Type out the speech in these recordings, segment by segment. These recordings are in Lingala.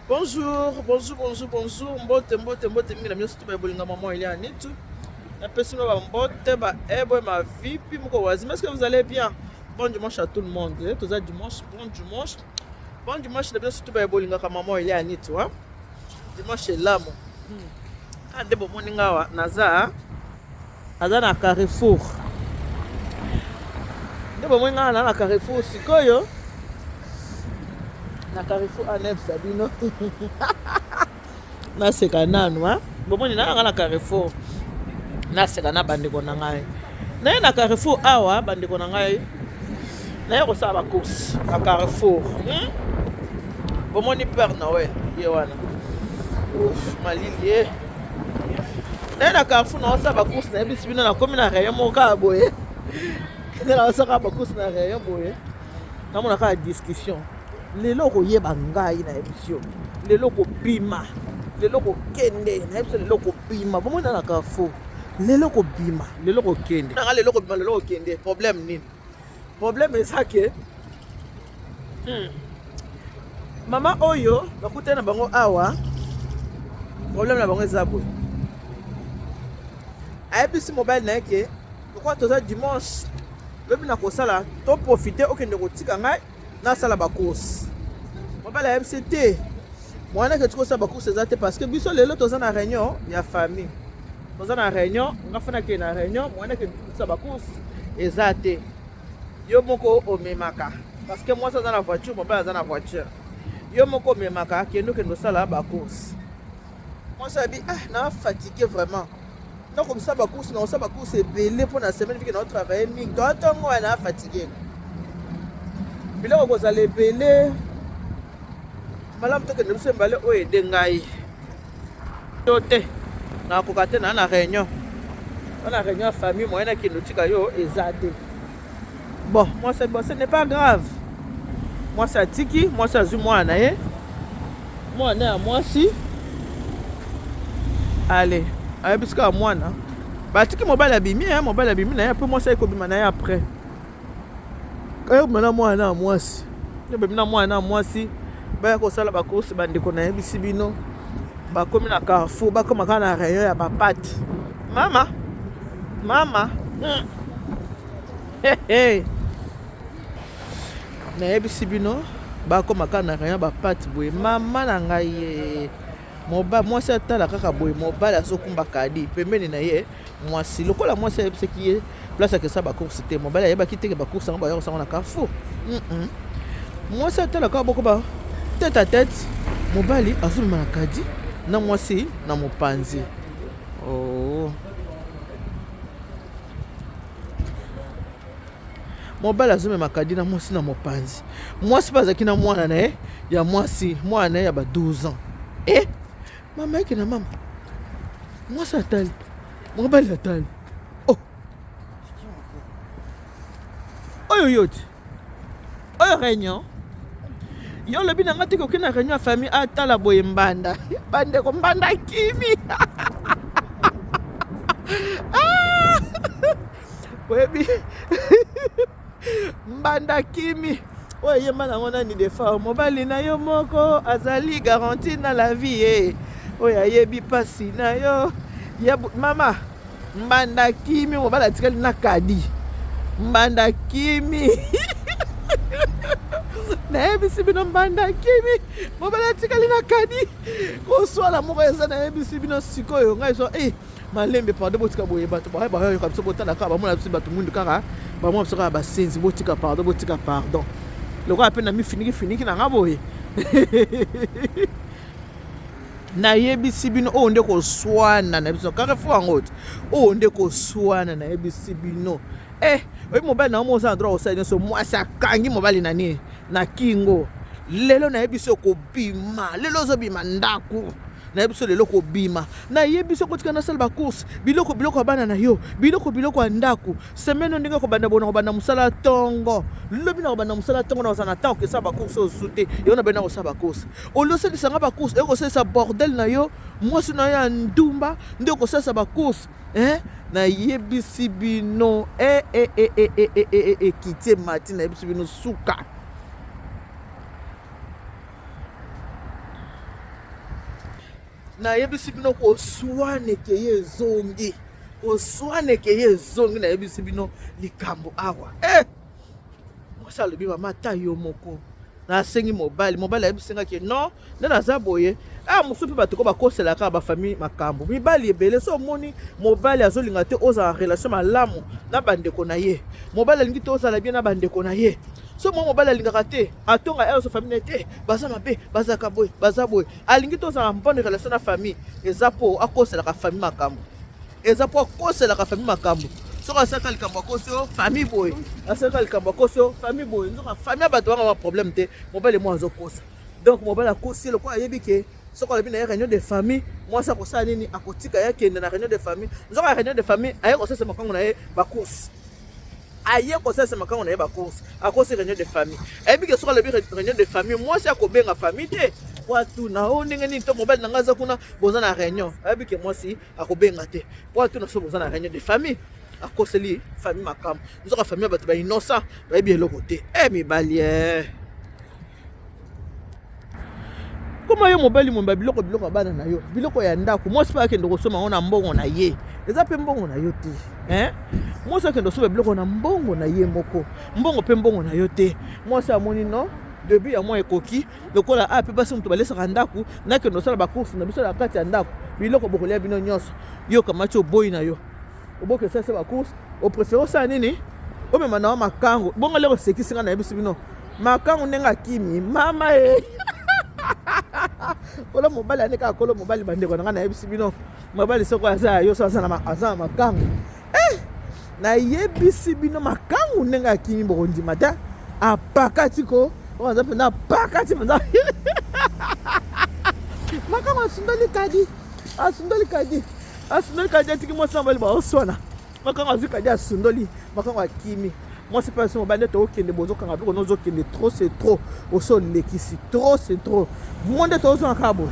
Bonjour, bonjour, bonjour, bonjour. Mbote, mbote, mbote, mingi na mio surtout ba bolinga maman il y a nitu. Na personne ba mbote ba ebo ma vie puis mko wazi. Est-ce que vous allez bien? Bon dimanche à tout le monde. Tous à dimanche, bon dimanche. Bon dimanche na bien surtout ba bolinga maman il y a nitu, hein. Dimanche est là mon. Ah debo moninga wa naza. Naza na Carrefour. Debo moninga na Carrefour sikoyo. Na Carrefour aneb sabino. Na seka nanu ha bomoni na Carrefour na seka na bandeko na ngai na Carrefour awa bandeko na ngai na ko sala course na Carrefour bomoni Père Noël ye wana malili na Carrefour na sala course na bisi bino na komi na rayon moka boye na sala course na rayon boye na mona ka discussion lelo ko yeba ngai na émission lelo ko bima lelo ko kende na yeso lelo ko bima bomona na Carrefour lelo ko bima lelo ko kende na lelo ko bima lelo ko kende problème nini problème eza ke mama oyo bakutana bango awa problème na bango eza boye ayebisi mobile na yeke pourquoi toza dimanche lobi na kosala to profiter okende kotika ngai nasala bacourse mobile ayebisi te mwana que tu sais beaucoup ces athées parce que biso lelo toza na réunion ya famille toza na réunion ngafana ke na réunion mwana que tu sais beaucoup ezate yo moko omemaka parce que moi ça dans la voiture mon père dans la voiture yo moko omemaka ke nous que nous sala ba course moi ça dit na fatigué vraiment donc comme ça ba course non ça ba course c'est belé pour la semaine que nous travailler mingi toi moi na fatigué bila ko za le belé malam to ke nduse mbale o ede ngai yote na kokate na réunion famille moyena ki notika yo ezate bon moi ce n'est pas grave moi ça tiki moi ça zu moi na ye moi na moi si allez ayebiska mwana batiki mobile abimi na ye peu moi ça ekobima na ye après kayo mwana mwana moi si yo bimina mwana moi si baya kosala bacourse bandeko na yebisi bino bakomi na Carrefour bakoma kaka na rayon ya bapate mama nayebisi bino bakoma kaka na rayon ya bapate boye mama na ngai ye mwasi atala kaka boye mobali azokumba kadi pembeni na ye mwasi lokola mwasi ayebisaki ye place akesa bacourse te mobali ayebaki teke bacourse yango baya kosango na Carrefour mwasi atala kaka boko ba tête à tête mobali azuluma na kadi na mwasi na mopanzi mobali azuluma kadi na mwasi na mopanzi mwasi bazaki na mwana na ye ya mwasi mwana na ye ya ba 12 ans mama yake na mama mwasi atali mobali atali oyo yote oyo réunion yo lobi na ngati ko kina réunion famille atala boye mbanda bande ko mbanda kimi webi mbanda kimi oye yema na ngona ni defa mobali na yo moko azali garantie na la vie oya yebi pasi na yo ya mama mbanda kimi mobali atikali na kadi mbanda kimi nayebisi bino mbanda kimi mobali atikali na kadi koswala moko eza nayebisi bino sikoyo ngai so malembe pardon botika boye bato bayoka biso botala kaka bamona biso bato mwindu kaka bamona biso kaka basenzi botika pardon lokola mpe na mifiniki na nga boye nayebisi bino oyo nde koswana na biso Carrefour yango te oyo nde koswana nayebisi bino oyi mobali na omo oza na droit osali nyonso mwasi akangi mobali na nini na kingo lelo nayebisi okobima lelo ozobima ndako nayebiso lelo kobima nayebiso kotika nasala bacourse biloko bana na yo biloko ya ndako semaine ndenge kobanda musala tongo lobi na kobanda musala tongo na ozana temps okesa bacourse osute yo na bena kosala bacourse oloselisanga bacourse ekosalisa bordel na yo mwasi na yo ya ndumba nde okosalisa bacourse nayebisi bino kitie mati nayebisi bino suka na yebisi bino ko swane ke yezongi oswane ke yezongi na yebisi bino likambo awa mwasi alobi mama ata yo moko nasengi mobali ayebisinga ke non nde naza boye mosusu mpe bato ko bakoselaka bafamille makambo mibali ebele so omoni mobali azolinga te ozala en relation malamu na bandeko na ye mobali alingi te ozala bien na bandeko na ye so mwa mobali alingaka te atonga so famille te baza mabe bazaka boye baza boye alingi te ozala bonne relation na famille eza mpo akoselaka famille makambo eza mpo akoselaka famille makambo soki asalaka likambo akosi yo famille boye asalaka likambo akosi yo famille boye nzoka famille ya bato banga problème te mobali mwa azokosa donc mobali akosi lokola ayebi ke soki alobi na ye réunion de famille mwasi akosala nini akotika ye akende na réunion de famille nzoka ya réunion de famille aye kosalisa makango na ye bakosi aye kosalisa makango na ye bakosi akosi réunion de famille ayebi ke soki alobi réunion de famille mwasi akobenga famille te watu na o ndenge nini to mobali na nga aza kuna boza na réunion ayebi ke mwasi akobenga te watu na so boza na réunion de famille akoseli famille makambo nzoka famille bato bainocent bayebi eloko te mibali koma yo mobali momba biloko ya bana na yo biloko ya ndako mwasi mpe akende kosoma ngo na mbongo na ye eza mpe mbongo na yo te mwasi akende kosoma biloko na mbongo na ye moko mbongo mpe mbongo na yo te mwasi amoni no debut ya mwa ekoki lokola mpe basi moto balesaka ndako nakende osala bacourse na biso na kati ya ndako biloko bokolia bino nyonso yo kamati oboyi na yo oboke sasa bacourse opréféré osala nini omema na wa makango bongo leko sekisinga na yebisi bino makango ndenge akimi mama kolo mobali aneka kolo mobali bandeko nanga na yebisi bino mobali soko aza yo so aza na makango na yebisi bino makango ndenge akimi bokondima ta apakati ko oza pena pakati mpenza makango asundoli kadi atiki mwasi mobali baoswana makango azwi kadi asundoli makango akimi mwasi mpe asi mobali nde tookende bozokanga biloko nozokende trop c'est trop osolekisi trop c'est trop mo nde toozongaka boye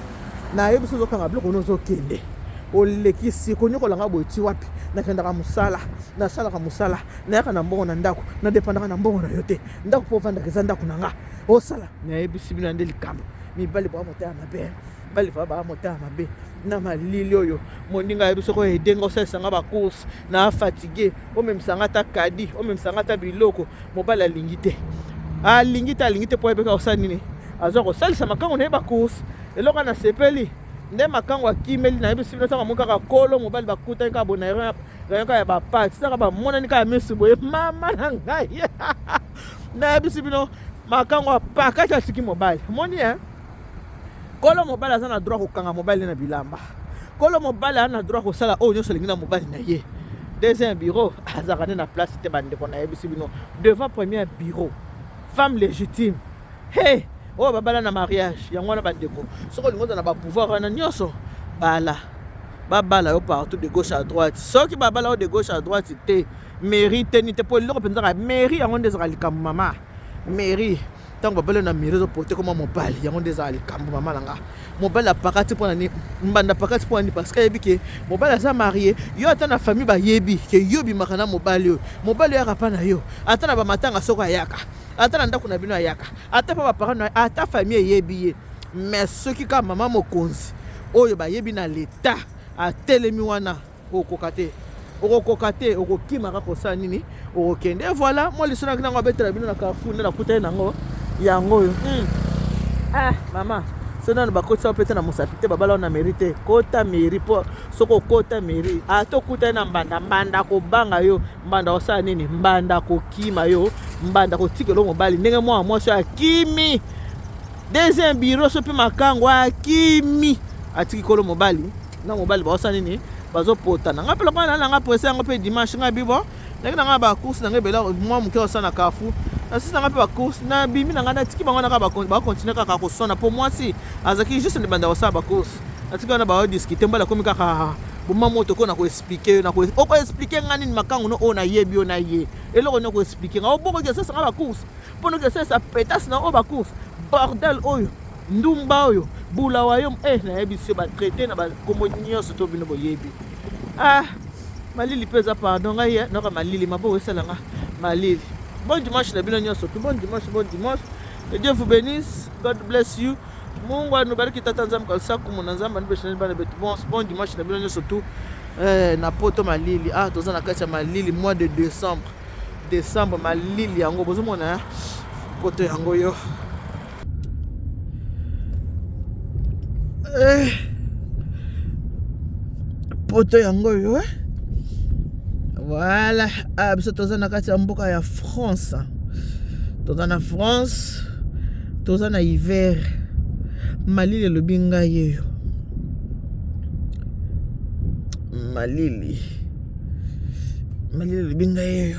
nayebi so ozokanga biloko nozokende olekisi konyokolanga boye ti wapi nakendaka mosala nasalaka mosala nayaka na mbongo na ndako nadepandaka na mbongo na yo te ndako mpo ovandaka eza ndako na nga osala nayebisi bino nde likambo mibali baa motaya mabe bali fa baa motaya mabe na malili oyo moninga yebi soko edenga osalisanga bacourse na fatigue omemisanga ta kadi omemisanga ta biloko mobali alingi te mpo yebeka osala nini azwa kosalisa makango na ye bacourse eloko na sepeli nde makango akimeli na yebisi bino saka mokaka kolo mobali bakutani kaka boye na rayon kaka ya bapati saka bamonani kaka misu boye mama na ngai na yebisi bino makango apakati atiki mobali moni kolo mobali aza na droit kokanga mobali na bilamba kolo mobali aza na droit kosala oyo nyonso alingi na mobali na ye deuxième bureau azaka nde na place te bandeko na yebisi bino devant premier bureau femme légitime oyo babala na mariage yango wana bandeko soki olingi ozala na bapouvoir wana nyonso babala yo partout de gauche à droite soki babala yo de gauche à droite te mairie te ni te mpo eloko mpenzaka mairie yango nde ezaka likambo mama mairie ntango babala na mairie ezoporte koma mobali yango nde ezala likambo mama na nga mobali apakati mpo na nini mbanda apakati mpo na nini parce que ayebi ke mobali aza marie yo ata na famille bayebi ke yo bimaka na mobali oyo mobali oyaka mpa na yo ata na bamatanga soko ayaka ata na ndako na bino ayaka ata mpa baparent na ata famille eyebi ye mais soki kaka mama mokonzi oyo bayebi na leta atelemi wana okokoka te okokimaka kosala nini okokende voilà moi liso naki nango abetela bino na Carrefour nde nakutani nango yango oyo mama so nano bakotisa opete na mosapi te babala na mairie te kota mairie mpo soki okota mairie ata okutani na mbanda kobanga yo mbanda kosala nini mbanda kokima yo mbanda kotikela mobali ndenge mwana mwasi akimi deuxième bureau so mpe makango akimi atiki kolo mobali na mobali baosala nini bazopotana nga mpe lokona nanga presse yango mpe dimanche nga bibo ndenge nanga bacourse nanga ebela mwa moke osala na Carrefour nasisi nanga mpe bacourse na bimi nanga natiki bango naka bakontinue kaka kosona mpo mwasi azalaki juste ndebanda kosala bacourse natiki wana baodiskute mbala komi kaka boma moto ko na koexplike okoexplike nga nini makango no oyo nayebi oyo na ye eloko ni okoexplike nga obokoki esesanga bacourse mpo noki esesa petase na oyo bacourse bordel oyo ndumba oyo bulawa yo nayebisi yo batraite na bakombo nyonso to bino boyebi malili mpe eza pardon ngai noka malili mabo esalanga malili bon dimanche na bino nyonso tout bon dimanche que Dieu vous bénisse, God bless you. Mungu anubariki tata nzambe kalisa kumuna nzambe anibeshaneli bana betu bon dimanche na bino nyonso tu na poto malili toza na kati ya malili mois de décembre malili yango bozomona poto yango yo poto yango yo voilà biso toza na kati ya mboka ya France toza na France toza na hiver malili elobi ngai yeyo malili elobi ngai yeyo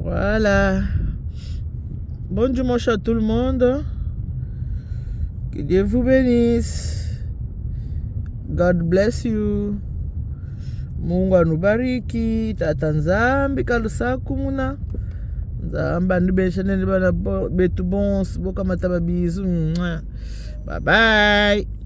voilà bon dimanche à tout le monde, que Dieu vous bénisse, God bless you, Mungu anubariki tata nzambi kalusa kumuna nzamba ndibeshaneli bana betu bons boka mataba bizu bye bye.